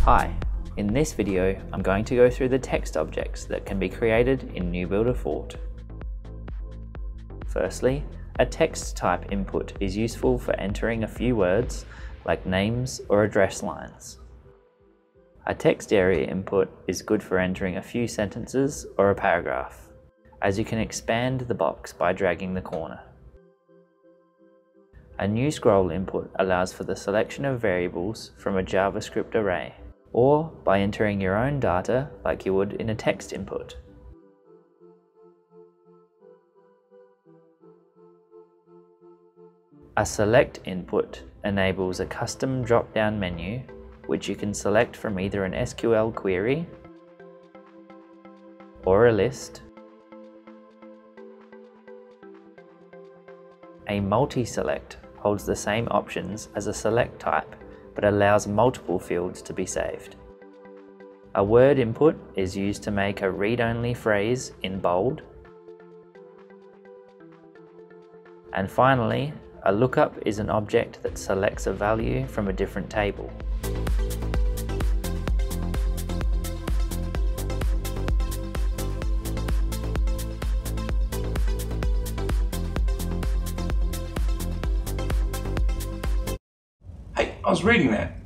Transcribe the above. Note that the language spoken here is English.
Hi, in this video I'm going to go through the text objects that can be created in nuBuilder Forte. Firstly, a text type input is useful for entering a few words like names or address lines. A text area input is good for entering a few sentences or a paragraph, as you can expand the box by dragging the corner. A nuScroll input allows for the selection of variables from a JavaScript array, or by entering your own data like you would in a text input. A select input enables a custom drop-down menu which you can select from either an SQL query or a list. A multi-select holds the same options as a select type but allows multiple fields to be saved. A word input is used to make a read-only phrase in bold. And finally, a lookup is an object that selects a value from a different table. Hey, I was reading that.